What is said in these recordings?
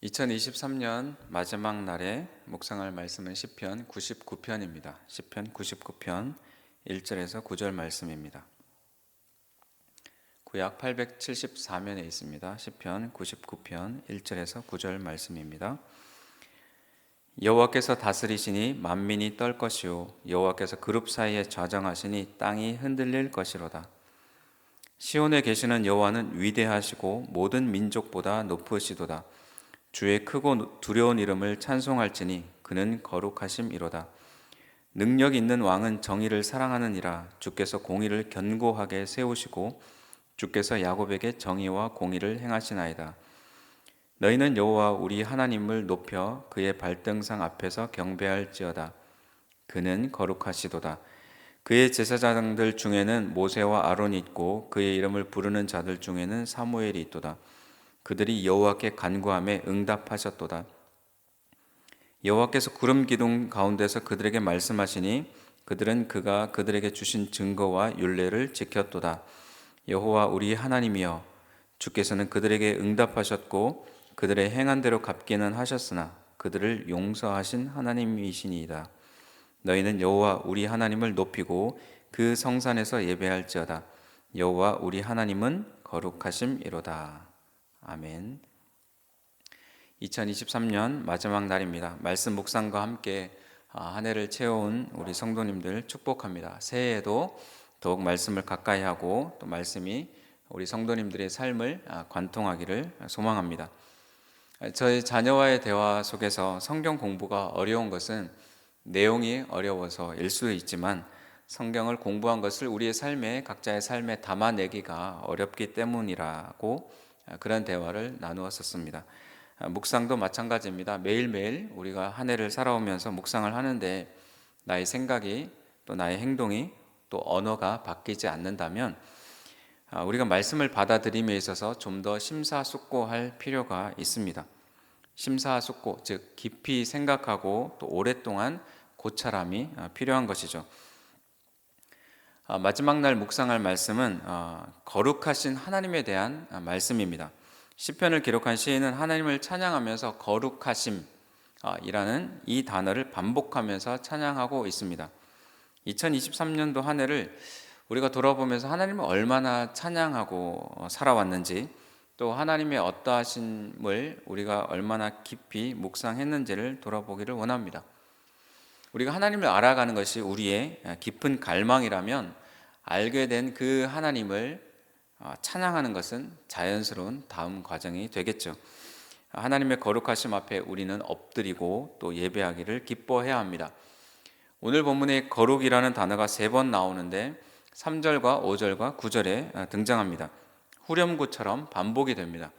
2023년 마지막 날에 묵상할 말씀은 시편 99편입니다. 시편 99편 1절에서 9절 말씀입니다. 구약 874면에 있습니다. 시편 99편 1절에서 9절 말씀입니다. 여호와께서 다스리시니 만민이 떨 것이요 여호와께서 그룹 사이에 좌정하시니 땅이 흔들릴 것이로다. 시온에 계시는 여호와는 위대하시고 모든 민족보다 높으시도다. 주의 크고 두려운 이름을 찬송할지니 그는 거룩하심이로다. 능력 있는 왕은 정의를 사랑하느니라. 주께서 공의를 견고하게 세우시고 주께서 야곱에게 정의와 공의를 행하시나이다. 너희는 여호와 우리 하나님을 높여 그의 발등상 앞에서 경배할지어다. 그는 거룩하시도다. 그의 제사장들 중에는 모세와 아론이 있고 그의 이름을 부르는 자들 중에는 사무엘이 있도다. 그들이 여호와께 간구하며 응답하셨도다. 여호와께서 구름 기둥 가운데서 그들에게 말씀하시니 그들은 그가 그들에게 주신 증거와 율례를 지켰도다. 여호와 우리 하나님이여, 주께서는 그들에게 응답하셨고 그들의 행한 대로 갚기는 하셨으나 그들을 용서하신 하나님이시니이다. 너희는 여호와 우리 하나님을 높이고 그 성산에서 예배할지어다. 여호와 우리 하나님은 거룩하심이로다. 아멘. 2023년 마지막 날입니다. 말씀 묵상과 함께 한 해를 채워온 우리 성도님들 축복합니다. 새해에도 더욱 말씀을 가까이 하고 또 말씀이 우리 성도님들의 삶을 관통하기를 소망합니다. 저희 자녀와의 대화 속에서 성경 공부가 어려운 것은 내용이 어려워서일 수 있지만 성경을 공부한 것을 우리의 삶에 각자의 삶에 담아내기가 어렵기 때문이라고 그런 대화를 나누었었습니다. 묵상도 마찬가지입니다. 매일매일 우리가 한 해를 살아오면서 묵상을 하는데 나의 생각이 또 나의 행동이 또 언어가 바뀌지 않는다면 우리가 말씀을 받아들임에 있어서 좀 더 심사숙고할 필요가 있습니다. 심사숙고, 즉 깊이 생각하고 또 오랫동안 고찰함이 필요한 것이죠. 마지막 날 묵상할 말씀은 거룩하신 하나님에 대한 말씀입니다. 시편을 기록한 시인은 하나님을 찬양하면서 거룩하심이라는 이 단어를 반복하면서 찬양하고 있습니다. 2023년도 한 해를 우리가 돌아보면서 하나님을 얼마나 찬양하고 살아왔는지, 또 하나님의 어떠하심을 우리가 얼마나 깊이 묵상했는지를 돌아보기를 원합니다. 우리가 하나님을 알아가는 것이 우리의 깊은 갈망이라면 알게 된 그 하나님을 찬양하는 것은 자연스러운 다음 과정이 되겠죠. 하나님의 거룩하심 앞에 우리는 엎드리고 또 예배하기를 기뻐해야 합니다. 오늘 본문에 거룩이라는 단어가 3번 나오는데 3절과 5절과 9절에 등장합니다. 후렴구처럼 반복이 됩니다.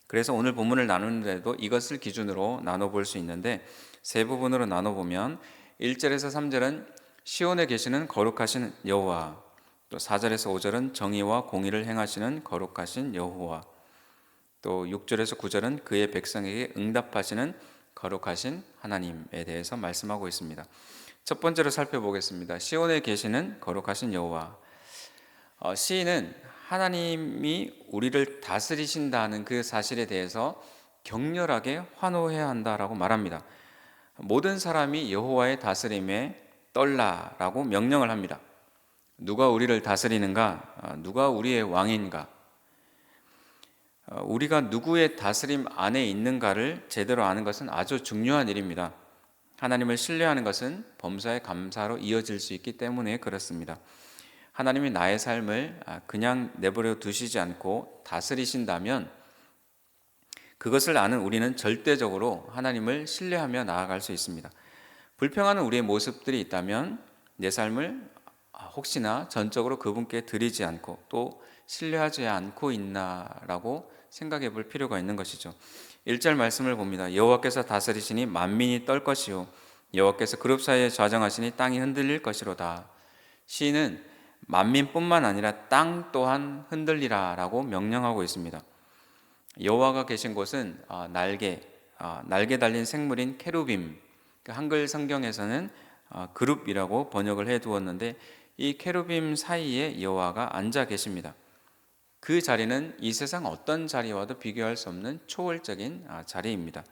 그래서 오늘 본문을 나누는데도 이것을 기준으로 나눠볼 수 있는데 세 부분으로 나눠보면 1절에서 3절은 시온에 계시는 거룩하신 여호와, 또 4절에서 5절은 정의와 공의를 행하시는 거룩하신 여호와, 또 6절에서 9절은 그의 백성에게 응답하시는 거룩하신 하나님에 대해서 말씀하고 있습니다. 첫 번째로 살펴보겠습니다. 시온에 계시는 거룩하신 여호와. 시인은 하나님이 우리를 다스리신다는 그 사실에 대해서 격렬하게 환호해야 한다라고 말합니다. 모든 사람이 여호와의 다스림에 떨라라고 명령을 합니다. 누가 우리를 다스리는가? 누가 우리의 왕인가? 우리가 누구의 다스림 안에 있는가를 제대로 아는 것은 아주 중요한 일입니다. 하나님을 신뢰하는 것은 범사의 감사로 이어질 수 있기 때문에 그렇습니다. 하나님이 나의 삶을 그냥 내버려 두시지 않고 다스리신다면 그것을 아는 우리는 절대적으로 하나님을 신뢰하며 나아갈 수 있습니다. 불평하는 우리의 모습들이 있다면 내 삶을 혹시나 전적으로 그분께 드리지 않고 또 신뢰하지 않고 있나라고 생각해 볼 필요가 있는 것이죠. 1절 말씀을 봅니다. 여호와께서 다스리시니 만민이 떨 것이요 여호와께서 그룹 사이에 좌정하시니 땅이 흔들릴 것이로다. 시인은 만민뿐만 아니라 땅 또한 흔들리라라고 명령하고 있습니다. 여호와가 계신 곳은 날개 달린 생물인 케루빔, 한글 성경에서는 그룹이라고 번역을 해 두었는데 이 케루빔 사이에 여호와가 앉아 계십니다. 그 자리는 이 세상 어떤 자리와도 비교할 수 없는 초월적인 자리입니다.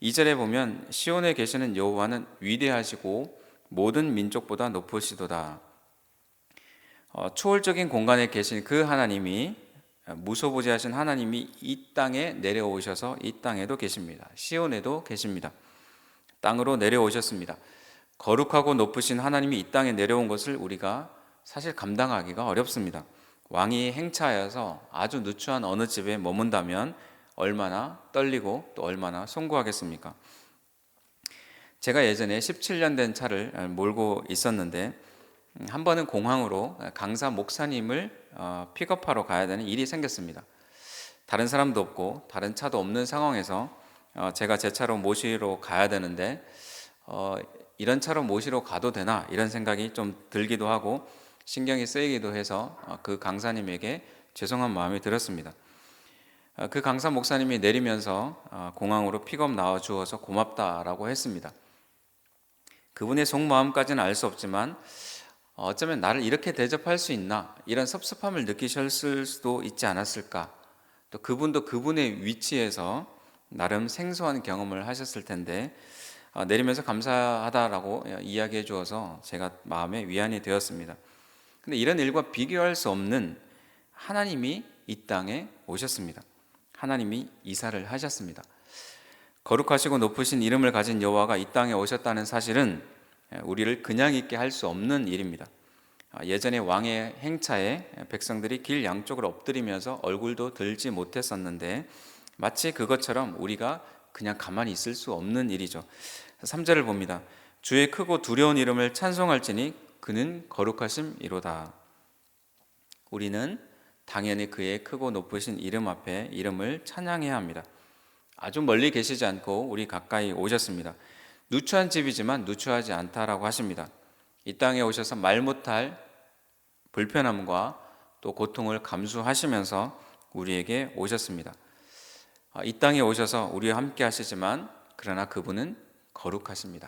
2절에 보면 시온에 계시는 여호와는 위대하시고 모든 민족보다 높으시도다. 초월적인 공간에 계신 그 하나님이, 무소부지하신 하나님이 이 땅에 내려오셔서 이 땅에도 계십니다. 시온에도 계십니다. 땅으로 내려오셨습니다. 거룩하고 높으신 하나님이 이 땅에 내려온 것을 우리가 사실 감당하기가 어렵습니다. 왕이 행차하여서 아주 누추한 어느 집에 머문다면 얼마나 떨리고 또 얼마나 송구하겠습니까? 제가 예전에 17년 된 차를 몰고 있었는데 한 번은 공항으로 강사 목사님을 픽업하러 가야 되는 일이 생겼습니다. 다른 사람도 없고 다른 차도 없는 상황에서 제가 제 차로 모시러 가야 되는데 이런 차로 모시러 가도 되나 이런 생각이 좀 들기도 하고 신경이 쓰이기도 해서 그 강사님에게 죄송한 마음이 들었습니다. 그 강사 목사님이 내리면서 공항으로 픽업 나와 주어서 고맙다라고 했습니다. 그분의 속마음까지는 알 수 없지만 어쩌면 나를 이렇게 대접할 수 있나 이런 섭섭함을 느끼셨을 수도 있지 않았을까. 또 그분도 그분의 위치에서 나름 생소한 경험을 하셨을 텐데 내리면서 감사하다라고 이야기해 주어서 제가 마음에 위안이 되었습니다. 근데 이런 일과 비교할 수 없는 하나님이 이 땅에 오셨습니다. 하나님이 이사를 하셨습니다. 거룩하시고 높으신 이름을 가진 여호와가 이 땅에 오셨다는 사실은 우리를 그냥 있게 할 수 없는 일입니다. 예전에 왕의 행차에 백성들이 길 양쪽으로 엎드리면서 얼굴도 들지 못했었는데 마치 그것처럼 우리가 그냥 가만히 있을 수 없는 일이죠. 3절을 봅니다. 주의 크고 두려운 이름을 찬송할지니 그는 거룩하심이로다. 우리는 당연히 그의 크고 높으신 이름 앞에 이름을 찬양해야 합니다. 아주 멀리 계시지 않고 우리 가까이 오셨습니다. 누추한 집이지만 누추하지 않다라고 하십니다. 이 땅에 오셔서 말 못할 불편함과 또 고통을 감수하시면서 우리에게 오셨습니다. 이 땅에 오셔서 우리와 함께 하시지만 그러나 그분은 거룩하십니다.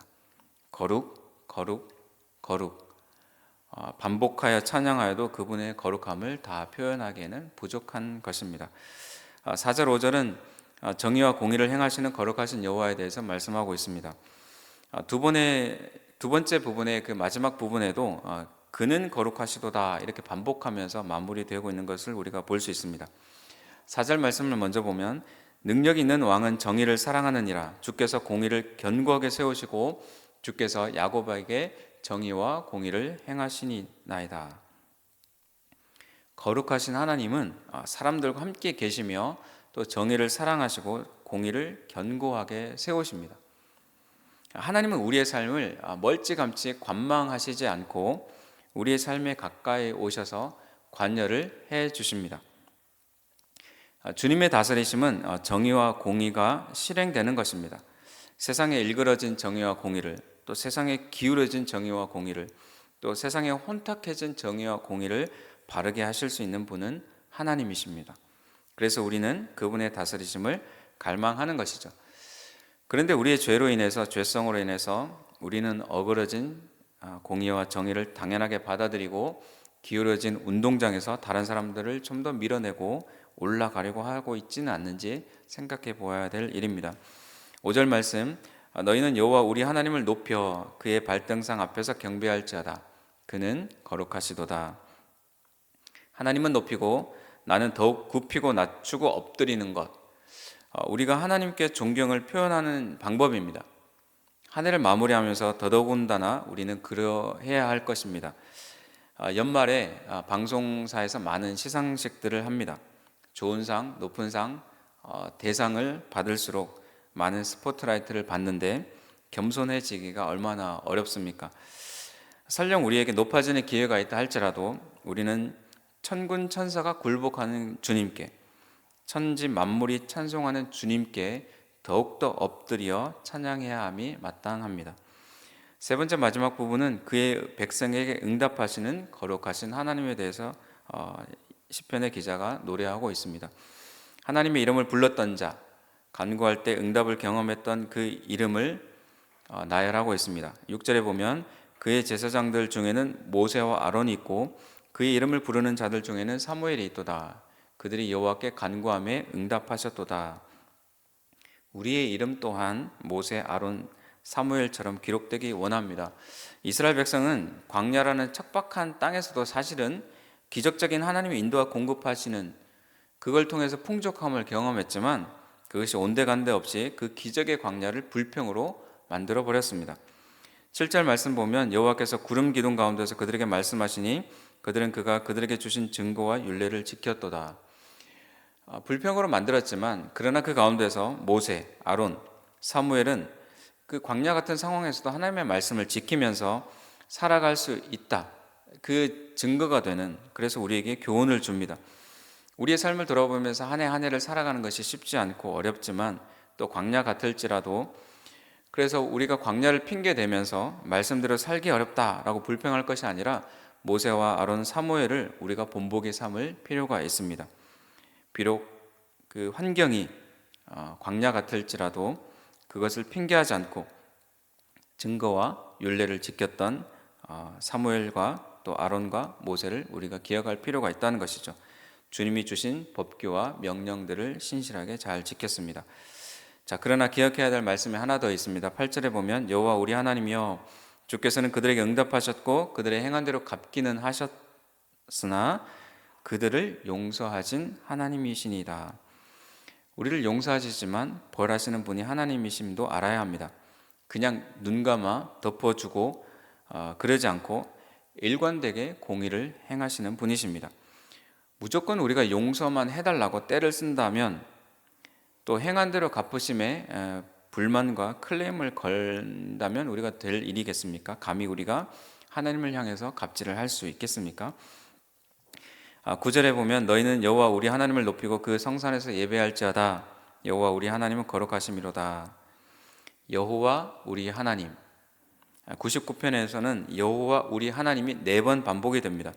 거룩, 거룩, 거룩. 반복하여 찬양하여도 그분의 거룩함을 다 표현하기에는 부족한 것입니다. 4절 5절은 정의와 공의를 행하시는 거룩하신 여호와에 대해서 말씀하고 있습니다. 두 번째 부분의 그 마지막 부분에도 그는 거룩하시도다 이렇게 반복하면서 마무리되고 있는 것을 우리가 볼 수 있습니다. 4절 말씀을 먼저 보면 능력 있는 왕은 정의를 사랑하느니라. 주께서 공의를 견고하게 세우시고 주께서 야곱에게 정의와 공의를 행하시니나이다. 거룩하신 하나님은 사람들과 함께 계시며 또 정의를 사랑하시고 공의를 견고하게 세우십니다. 하나님은 우리의 삶을 멀찌감치 관망하시지 않고 우리의 삶에 가까이 오셔서 관여를 해 주십니다. 주님의 다스리심은 정의와 공의가 실행되는 것입니다. 세상에 일그러진 정의와 공의를, 또 세상에 기울어진 정의와 공의를, 또 세상에 혼탁해진 정의와 공의를 바르게 하실 수 있는 분은 하나님이십니다. 그래서 우리는 그분의 다스리심을 갈망하는 것이죠. 그런데 우리의 죄로 인해서, 죄성으로 인해서 우리는 어그러진 공의와 정의를 당연하게 받아들이고 기울어진 운동장에서 다른 사람들을 좀 더 밀어내고 올라가려고 하고 있지는 않는지 생각해 보아야 될 일입니다. 5절 말씀, 너희는 여호와 우리 하나님을 높여 그의 발등상 앞에서 경배할지어다. 그는 거룩하시도다. 하나님은 높이고 나는 더욱 굽히고 낮추고 엎드리는 것, 우리가 하나님께 존경을 표현하는 방법입니다. 한 해를 마무리하면서 더더군다나 우리는 그러해야 할 것입니다. 연말에 방송사에서 많은 시상식들을 합니다. 좋은 상, 높은 상, 대상을 받을수록 많은 스포트라이트를 받는데 겸손해지기가 얼마나 어렵습니까? 설령 우리에게 높아지는 기회가 있다 할지라도 우리는 천군 천사가 굴복하는 주님께, 천지 만물이 찬송하는 주님께 더욱더 엎드려 찬양해야 함이 마땅합니다. 세 번째 마지막 부분은 그의 백성에게 응답하시는 거룩하신 하나님에 대해서 시편의 기자가 노래하고 있습니다. 하나님의 이름을 불렀던 자, 간구할 때 응답을 경험했던 그 이름을 나열하고 있습니다. 6절에 보면 그의 제사장들 중에는 모세와 아론이 있고 그의 이름을 부르는 자들 중에는 사무엘이 있도다. 그들이 여호와께 간구하며 응답하셨도다. 우리의 이름 또한 모세, 아론, 사무엘처럼 기록되기 원합니다. 이스라엘 백성은 광야라는 척박한 땅에서도 사실은 기적적인 하나님의 인도와 공급하시는 그걸 통해서 풍족함을 경험했지만 그것이 온데간데 없이 그 기적의 광야를 불평으로 만들어 버렸습니다. 7절 말씀 보면 여호와께서 구름 기둥 가운데서 그들에게 말씀하시니 그들은 그가 그들에게 주신 증거와 율례를 지켰도다. 불평으로 만들었지만 그러나 그 가운데서 모세, 아론, 사무엘은 그 광야 같은 상황에서도 하나님의 말씀을 지키면서 살아갈 수 있다. 그 증거가 되는, 그래서 우리에게 교훈을 줍니다. 우리의 삶을 돌아보면서 한 해 한 해를 살아가는 것이 쉽지 않고 어렵지만 또 광야 같을지라도 그래서 우리가 광야를 핑계 대면서 말씀대로 살기 어렵다라고 불평할 것이 아니라 모세와 아론, 사무엘을 우리가 본보기 삼을 필요가 있습니다. 비록 그 환경이 광야 같을지라도 그것을 핑계하지 않고 증거와 율례를 지켰던 사무엘과 또 아론과 모세를 우리가 기억할 필요가 있다는 것이죠. 주님이 주신 법규와 명령들을 신실하게 잘 지켰습니다. 자, 그러나 기억해야 될 말씀이 하나 더 있습니다. 8절에 보면 여호와 우리 하나님이여 주께서는 그들에게 응답하셨고 그들의 행한 대로 갚기는 하셨으나 그들을 용서하신 하나님이시니이다. 우리를 용서하시지만 벌하시는 분이 하나님이심도 알아야 합니다. 그냥 눈 감아 덮어주고 그러지 않고 일관되게 공의를 행하시는 분이십니다. 무조건 우리가 용서만 해달라고 떼를 쓴다면 또 행한 대로 갚으심에 불만과 클레임을 걸다면 우리가 될 일이겠습니까? 감히 우리가 하나님을 향해서 갑질을 할 수 있겠습니까? 9절에 보면 너희는 여호와 우리 하나님을 높이고 그 성산에서 예배할지어다. 여호와 우리 하나님은 거룩하심이로다. 여호와 우리 하나님. 99편에서는 여호와 우리 하나님이 4번 반복이 됩니다.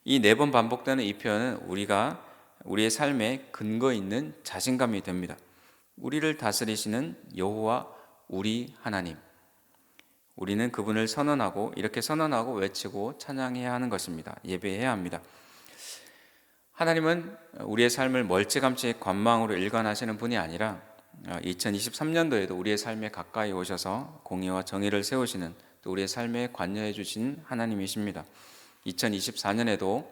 이 4번 반복되는 이 표현은 우리가 우리의 삶에 근거 있는 자신감이 됩니다. 우리를 다스리시는 여호와 우리 하나님. 우리는 그분을 선언하고 이렇게 선언하고 외치고 찬양해야 하는 것입니다. 예배해야 합니다. 하나님은 우리의 삶을 멀찌감치 관망으로 일관하시는 분이 아니라 2023년도에도 우리의 삶에 가까이 오셔서 공의와 정의를 세우시는 또 우리의 삶에 관여해 주신 하나님이십니다. 2024년에도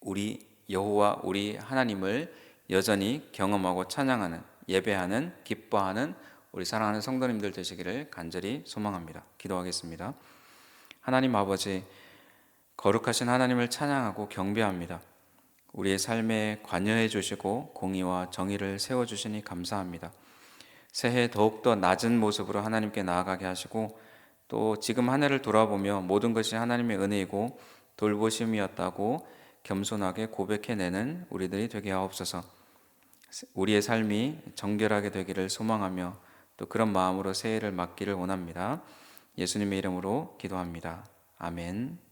우리 여호와 우리 하나님을 여전히 경험하고 찬양하는, 예배하는, 기뻐하는 우리 사랑하는 성도님들 되시기를 간절히 소망합니다. 기도하겠습니다. 하나님 아버지, 거룩하신 하나님을 찬양하고 경배합니다. 우리의 삶에 관여해 주시고 공의와 정의를 세워주시니 감사합니다. 새해 더욱더 낮은 모습으로 하나님께 나아가게 하시고 또 지금 한 해를 돌아보며 모든 것이 하나님의 은혜이고 돌보심이었다고 겸손하게 고백해내는 우리들이 되게 하옵소서. 우리의 삶이 정결하게 되기를 소망하며 또 그런 마음으로 새해를 맞기를 원합니다. 예수님의 이름으로 기도합니다. 아멘.